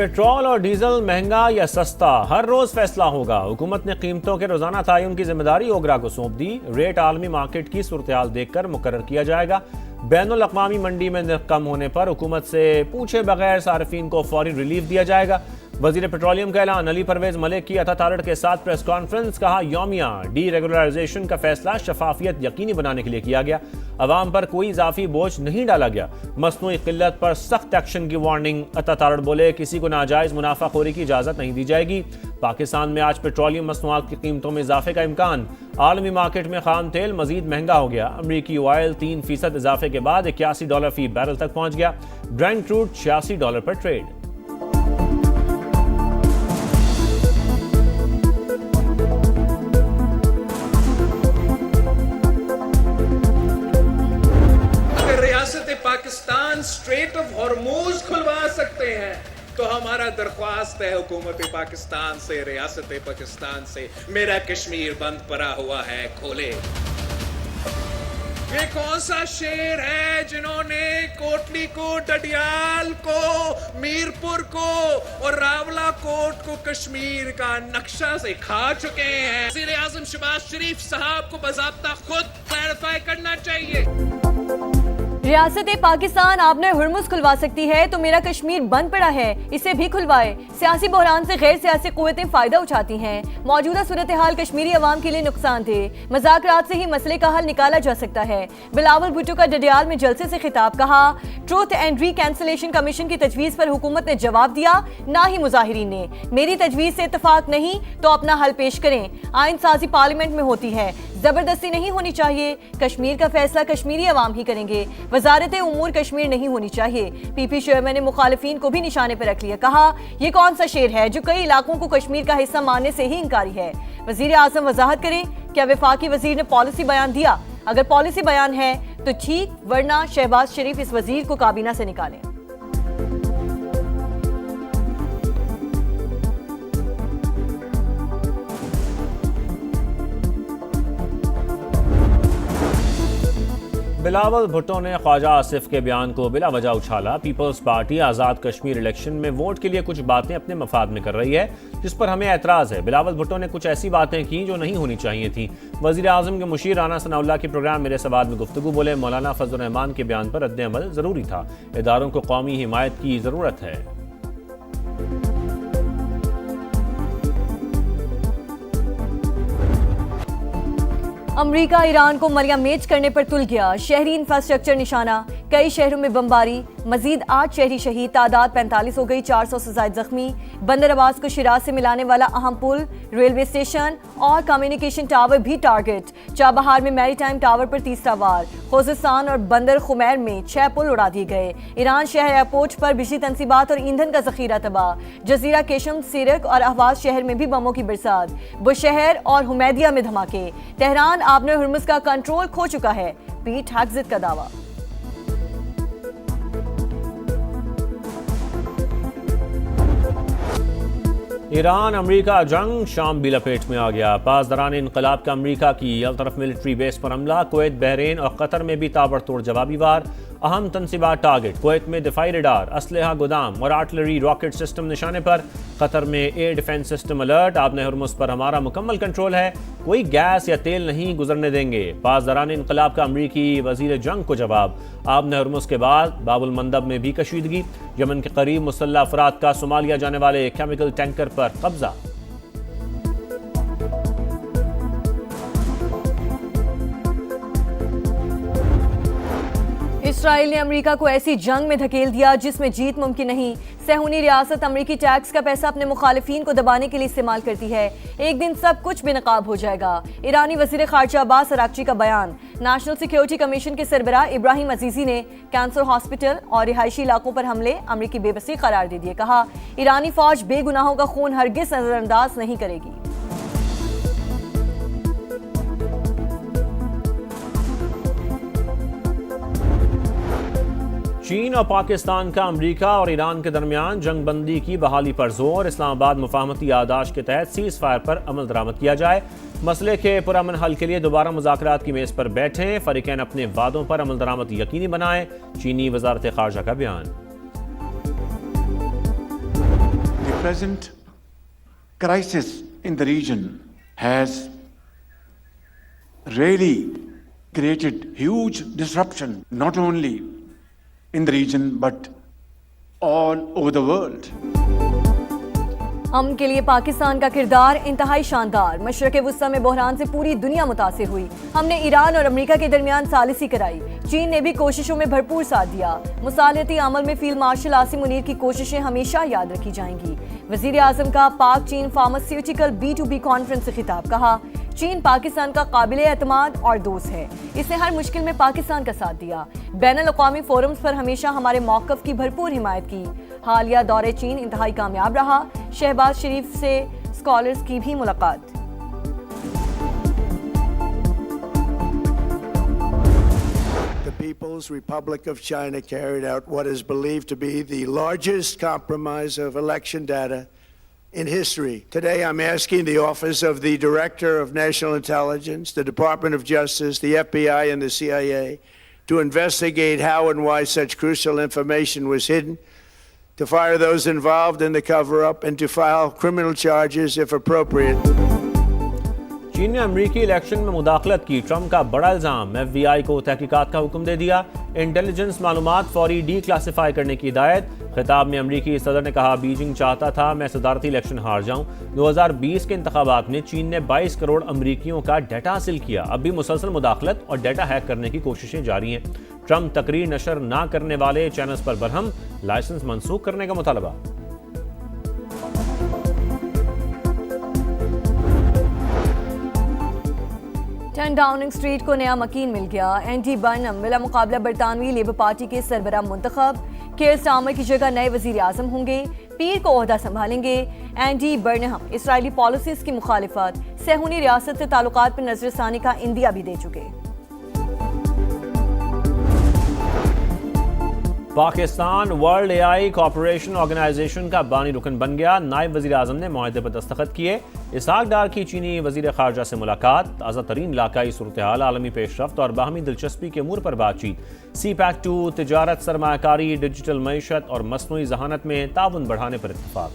Petrol और diesel महंगा या सस्ता, हर रोज फैसला होगा। हुकूमत ने कीमतों के रोजाना तयन की जिम्मेदारी ओगरा को सौंप दी। रेट आलमी मार्केट की सूरत-ए-हाल देखकर मुकर्रर किया जाएगा। बैनुल अक़वामी मंडी में नर्ख कम होने पर हुकूमत से पूछे बगैर सार्फिन को फौरी रिलीफ दिया जाएगा। वजीर पेट्रोलियम का ऐलान। अली परवेज मलिक की अता तारड़ के साथ प्रेस कॉन्फ्रेंस। कहा, यौमिया डी रेगुलराइजेशन का फैसला शफाफियत यकीनी बनाने के लिए किया गया। अवाम पर कोई इजाफी बोझ नहीं डाला गया। मसनूई किल्लत पर सख्त एक्शन की वार्निंग। अता तारड़ बोले, किसी को नाजायज मुनाफाखोरी की इजाजत नहीं दी जाएगी। पाकिस्तान में आज पेट्रोलियम मसनूआत की कीमतों में इजाफे का इम्कान। आलमी मार्केट में खाम तेल मजीद महंगा हो गया। अमरीकी ऑयल 3% इजाफे के बाद $81 फी बैरल तक पहुंच गया। ब्रेंट क्रूड $86 पर trade. Pakistan straight of Hormuz खुलवा सकते हैं तो हमारा दरख्वास्त है हुकूमत पाकिस्तान से, रियासत पाकिस्तान से, मेरा कश्मीर बंद पड़ा हुआ है, खोले। ये कौन सा शेर है जिन्होंने कोटली को, डडियाल को, मीरपुर को और रावला कोट को कश्मीर का नक्शा से खा चुके हैं। वज़ीर आज़म शहबाज शरीफ साहब को बाज़ाब्ता खुद क्लैरिफाई करना चाहिए। रियासत पाकिस्तान आपने हुर्मुज़ खुलवा सकती है तो मेरा कश्मीर बंद पड़ा है, इसे भी खुलवाए। सियासी बहरान से गैर सियासी कुव्वतें फायदा उठाती हैं। मौजूदा सूरत हाल कश्मीरी अवाम के लिए नुकसान थे। मज़ाकरात से ही मसले का हल निकाला जा सकता है। बिलावल भुट्टो का डडियाल में जलसे से खिताब। कहा, ट्रूथ एंड रिकैंसिलेशन कमीशन की तजवीज़ पर हुकूमत ने जवाब दिया, ना ही मुजाहिरीन ने। मेरी तजवीज़ से इत्तफाक नहीं तो अपना हल पेश करें। आइन साजी पार्लियामेंट में होती है, जबरदस्ती नहीं होनी चाहिए। कश्मीर का फैसला कश्मीरी अवाम ही करेंगे। वजारत उमूर कश्मीर नहीं होनी चाहिए। पीपी चेयरमैन ने मुखालिफिन को भी निशाने पर रख लिया। कहा, यह कौन सा शेर है जो कई इलाकों को कश्मीर का हिस्सा मानने से ही इंकारी है। वजीर आजम वजाहत करें, क्या वफाकी वजीर ने पॉलिसी बयान दिया? अगर पॉलिसी बयान है तो ठीक, वरना शहबाज शरीफ इस वजीर को काबीना से निकालें। बिलावल भुट्टो ने ख्वाजा आसिफ के बयान को बिला वजह उछाला। Peoples party Azad Kashmir election में वोट के लिए कुछ बातें अपने मफाद में कर रही है, जिस पर हमें एतराज़ है। बिलावल भुट्टो ने कुछ ऐसी बातें की जो नहीं होनी चाहिए थी। वज़ीर आज़म के मुशीर राना सनाउल्लाह के प्रोग्राम मेरे सवाल में गुफ्तगू। बोले, मौलाना फजल रहमान के बयान पर रद्द-ए-अमल ज़रूरी था। इदारों को कौमी हिमायत की ज़रूरत है। अमरीका ईरान को मलिया-मेज करने पर तुल गया। शहरी इंफ्रास्ट्रक्चर निशाना, कई शहरों में बमबारी, मजीद 8 शहरी शहीद, तादाद 45 हो गई, 400 से ज़ायद जख्मी। बंदर अब्बास को शिराज से मिलाने वाला अहम पुल, रेलवे स्टेशन और कम्युनिकेशन टावर भी टारगेट। चाबहार में मैरीटाइम टावर पर तीसरा वार। खोजिस्तान और बंदर खुमैर में 6 पुल उड़ा दिए गए। ईरान शहर एयरपोर्ट पर बिजली तनसीबात और ईंधन का जखीरा तबाह। जजीरा केशम, सिरक और अहवाज शहर में भी बमों की बरसात। बुशहर और हुमैदिया में धमाके। तेहरान आपने हुर्मुज़ का कंट्रोल खो चुका है, पीट हेग्ज़िट का दावा। ईरान अमरीका जंग शाम भी लपेट में आ गया। पासदारान इनकलाब का अमरीका की अलतरफ मिलिट्री बेस पर हमला। कुवैत, बहरीन और कतर में भी ताबड़तोड़ जवाबी वार। अहम तनसीबात टारगेट। कुवैत में दिफाई रडार, असलहा गोदाम और आर्टिलरी रॉकेट सिस्टम निशाने पर। कतर में एयर डिफेंस सिस्टम अलर्ट। आपने हुर्मुज़ पर हमारा मुकम्मल कंट्रोल है, कोई गैस या तेल नहीं गुजरने देंगे। पासदारान इनकलाब का अमरीकी वजीर जंग को जवाब। आपने हुर्मुज़ के बाद बाबुल मंदब में भी कशीदगी। यमन के करीब मुसल्लह अफराद का सोमालिया जाने वाले केमिकल टैंकर पर कब्जा। इसराइल ने अमेरिका को ऐसी जंग में धकेल दिया जिसमें जीत मुमकिन नहीं। सहूनी रियासत अमेरिकी टैक्स का पैसा अपने मुखालिफिन को दबाने के लिए इस्तेमाल करती है। एक दिन सब कुछ बेनकाब हो जाएगा। ईरानी वजीर खारजा अब्बास अराक्ची का बयान। नेशनल सिक्योरिटी कमीशन के सरबराह इब्राहिम अजीजी ने कैंसर हॉस्पिटल और रिहायशी इलाकों पर हमले अमेरिकी बेबसी करार दे दिए। कहा, ईरानी फौज बेगुनाहों का खून हरगिज नजरअंदाज नहीं करेगी। चीन और पाकिस्तान का अमेरिका और ईरान के दरमियान जंग बंदी की बहाली पर जोर। इस्लामाबाद मुफाहमती आदाश के तहत सीज फायर पर अमल दरामद किया जाए। मसले के पुरअमन हल के लिए दोबारा मुज़ाकरात की मेज़ पर बैठें। फरीकैन अपने वादों पर अमल दरामद यकीनी बनाएं। चीनी वज़ारत ख़ारजा का बयान। present crisis in the region has really created huge disruption, not only in the region but all over the world. अमन के लिए पाकिस्तान का किरदार इंतहाई शानदार। मशरक़ वुस्ता में बहरान से पूरी दुनिया मुतासिर हुई। हमने ईरान और अमेरिका के दरमियान सालिसी कराई। चीन ने भी कोशिशों में भरपूर साथ दिया। मुसालियती अमल में फील्ड मार्शल आसिम मुनीर की कोशिशें हमेशा याद रखी जाएंगी। वज़ीर आज़म का पाक चीन फार्मास्यूटिकल B2B कॉन्फ्रेंस से खिताब। कहा, चीन पाकिस्तान का काबिले एतमाद और दोस्त है। इसने हर मुश्किल में पाकिस्तान का साथ दिया। बैनुल अक़वामी फोरम्स पर हमेशा हमारे मौक़िफ़ की भरपूर हिमायत की। हालिया दौरे चीन इंतहाई कामयाब रहा। शहबाज शरीफ से स्कॉलर्स की भी मुलाकात। The People's Republic of China carried out what is believed to be the largest compromise of election data in history. Today, I'm asking the Office of the Director of National Intelligence, the Department of Justice, the FBI, and the CIA to investigate how and why such crucial information was hidden, to fire those involved in the cover-up, and to file criminal charges if appropriate. चीन ने अमेरिकी election में मुदाखलत की। Trump का बड़ा इल्जाम। FBI को तहकीकात का हुक्म दे दिया। इंटेलिजेंस मालूमात फौरी डी क्लासिफाई करने की हिदायत। खिताब में अमेरिकी सदर ने कहा, बीजिंग चाहता था मैं सदारती इलेक्शन हार जाऊं। 2020 के इंतखाबात में चीन ने 22 करोड़ अमेरिकियों का डाटा हासिल किया। अब भी मुसलसल मुदाखलत और डाटा हैक करने की कोशिशें जारी हैं। ट्रंप तकरीर नशर ना करने वाले चैनल्स पर बरहम। लाइसेंस मनसूख करने का मुतालबा। 10 डाउनिंग स्ट्रीट को नया मकीन मिल गया। एंडी बर्नम बिला मुकाबला बरतानवी लेबर पार्टी के सरबराह मुंतखब। केयर स्टार्मर की जगह नए वजीर आजम होंगे। पीर को ओहदा संभालेंगे। एंडी बर्नहम इसराइली पॉलिसीज की मुखालिफत, सहूनी रियासत से ताल्लुकात पर नजरसानी का इंदिया भी दे चुके। Pakistan world AI corporation organization का बानी रुकन बन गया। नायब वजीर आजम ने मुआहदे पर दस्तखत किए। इसहाक डार की चीनी वजीर खारजा से मुलाकात। ताज़ा तरीन इलाकाई सूरत हाल, आलमी पेशरफ्त और बाहमी दिलचस्पी के अमूर पर बातचीत। CPEC 2, तिजारत, सरमायाकारी, डिजिटल मईशत और मसनूई जहानत में ताउन बढ़ाने पर इत्तफाक।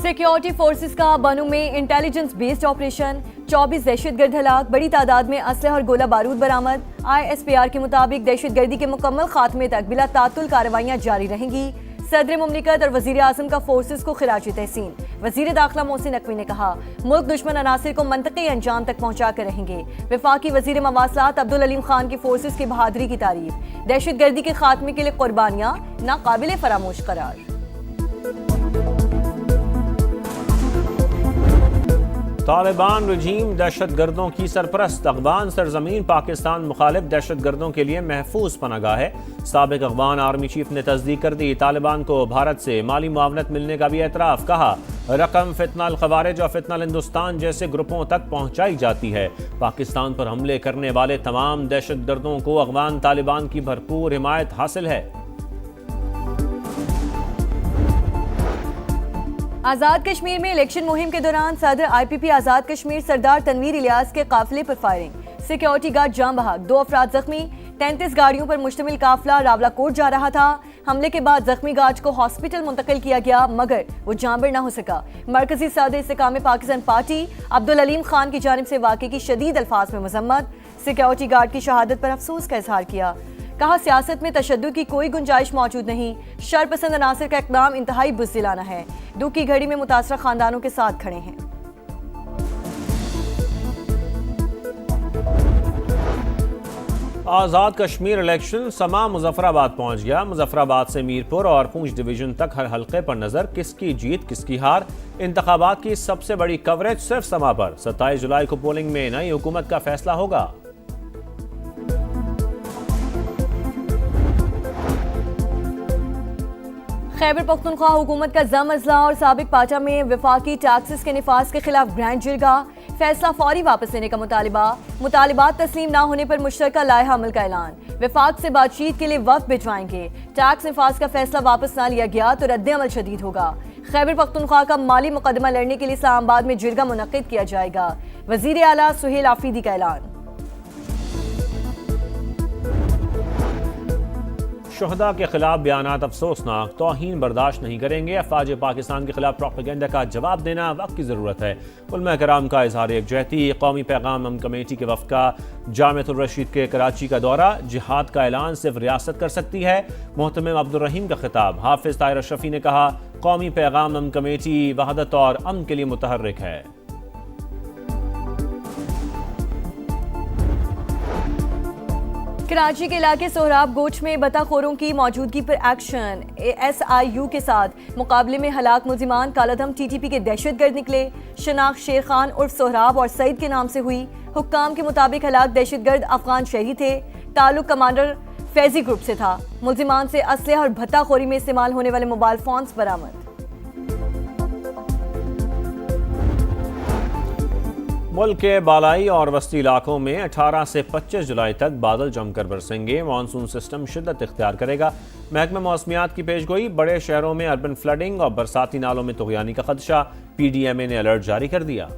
सिक्योरिटी फोर्सेस का बनू में इंटेलिजेंस बेस्ड ऑपरेशन। 24 दहशतगर्द हलाक। बड़ी तादाद में असलह और गोला बारूद बरामद। ISPR के मुताबिक दहशतगर्दी के मुकम्मल खात्मे तक बिला तातुल कार्रवाइयां जारी रहेंगी। सदर मुमलिकत और वजीर आजम का फोर्सेस को खिराज तहसीन। वजीर दाखिला मोहसिन नकवी ने कहा, मुल्क दुश्मन अनासिर को मंतकी अंजाम तक पहुंचा कर रहेंगे। वफाकी वजीर मवासलात अब्दुल अलीम खान की फोर्सेस की बहादुरी की तारीफ। दहशतगर्दी के खात्मे के लिए कुर्बानियां नाकाबिले फरामोश करार। तालिबान रजीम दहशतगर्दों की सरपरस्त। अफगान सरजमीन पाकिस्तान मुखालिफ दहशतगर्दों के लिए महफूज पनागाह है। साबिक अफगान आर्मी चीफ ने तस्दीक कर दी। तालिबान को भारत से माली मुआवनत मिलने का भी एतराफ़। कहा, रकम फितनल खवारिज और फितनल हिंदुस्तान जैसे ग्रुपों तक पहुंचाई जाती है। पाकिस्तान पर हमले करने वाले तमाम दहशतगर्दों को अफगान तालिबान की भरपूर हिमायत हासिल है। आज़ाद कश्मीर में इलेक्शन मुहिम के दौरान सदर IPP आज़ाद कश्मीर सरदार तनवीर इलियास के काफिले पर फायरिंग। सिक्योरिटी गार्ड जाम बहक। 2 अफराद जख्मी। 33 गाड़ियों पर मुश्तमिल काफिला रावलाकोट जा रहा था। हमले के बाद जख्मी गार्ड को हॉस्पिटल मुंतकिल किया गया, मगर वो जांबर न हो सका। मरकजी सदर इस्तेकाम पाकिस्तान पार्टी अब्दुल अलीम खान की जानिब से वाक़े की शदीद अल्फाज में मजम्मत। सिक्योरिटी गार्ड की शहादत पर अफसोस का इजहार किया। कहा, सियासत में तशद्दुद की कोई गुंजाइश मौजूद नहीं। शरपसंद अनासिर का इक़दाम इंतहाई बुज़दिलाना है। दुख की घड़ी में मुतासरा खानदानों के साथ खड़े हैं। आज़ाद कश्मीर इलेक्शन समा मुजफ्फराबाद पहुंच गया। मुजफ्फराबाद से मीरपुर और पूंछ डिवीजन तक हर हल्के पर नजर। किसकी जीत किसकी हार। इंतखाबात की सबसे बड़ी कवरेज सिर्फ समा पर। 27 जुलाई को पोलिंग में नई हुकूमत का फैसला होगा। खैबर पख्तूनख्वा हुकूमत का जम अजला और साबिक पाचा में वफाकी टैक्सेस के निफाज के खिलाफ ग्रैंड जिरगा। फैसला फौरी वापस लेने का मुतालिबा। मुतालिबात तस्लीम ना होने पर मुश्तरका लायहा अमल का ऐलान। वफाक से बातचीत के लिए वक्त भिजवाएंगे। टैक्स निफाज का फैसला वापस ना लिया गया तो रद्द अमल शदीद होगा। खैबर पख्तूनख्वा का माली मुकदमा लड़ने के लिए इस्लामाबाद में जिरगा मुनक्किद किया जाएगा। वजीर आला सुहेल आफरीदी का ऐलान। शुहदा के खिलाफ बयानात अफसोसनाक, तौहीन बर्दाश्त नहीं करेंगे। अफवाज पाकिस्तान के खिलाफ प्रोपेगेंडा का जवाब देना वक्त की ज़रूरत है। उलमा कराम का इजहार यकजहती। कौमी पैगाम अमन कमेटी के वफ़द का जामिअतुर रशीद के कराची का दौरा, जिहाद का ऐलान सिर्फ रियासत कर सकती है। मोहतमिम अब्दुल रहीम का खिताब। हाफिज ताहिर अशरफी ने कहा, कौमी पैगाम अमन कमेटी वहदत और अमन के लिए मुतहर्रिक है। कराची के इलाके सोहराब गोच में बताखोरों की मौजूदगी पर एक्शन। SIU के साथ मुकाबले में हलाक मुलजिमान कालाधम TTP के दहशतगर्द निकले। शनाख्त शेर खान उर्फ सोहराब और सईद के नाम से हुई। हुक्काम के मुताबिक हलाक दहशतगर्द अफगान शहरी थे। ताल्लुक कमांडर फैजी ग्रुप से था। मुलजिमान से असलहा और भत्ताखोरी में इस्तेमाल होने वाले मोबाइल फोन्स बरामद। मुल्क के बालाई और वस्ती इलाकों में 18 से 25 जुलाई तक बादल जमकर बरसेंगे। मानसून सिस्टम शिद्दत इख्तियार करेगा। महकमा मौसमियात की पेशगोई, बड़े शहरों में अर्बन फ्लडिंग और बरसाती नालों में तुगयानी का खदशा। PDMA ने अलर्ट जारी कर दिया।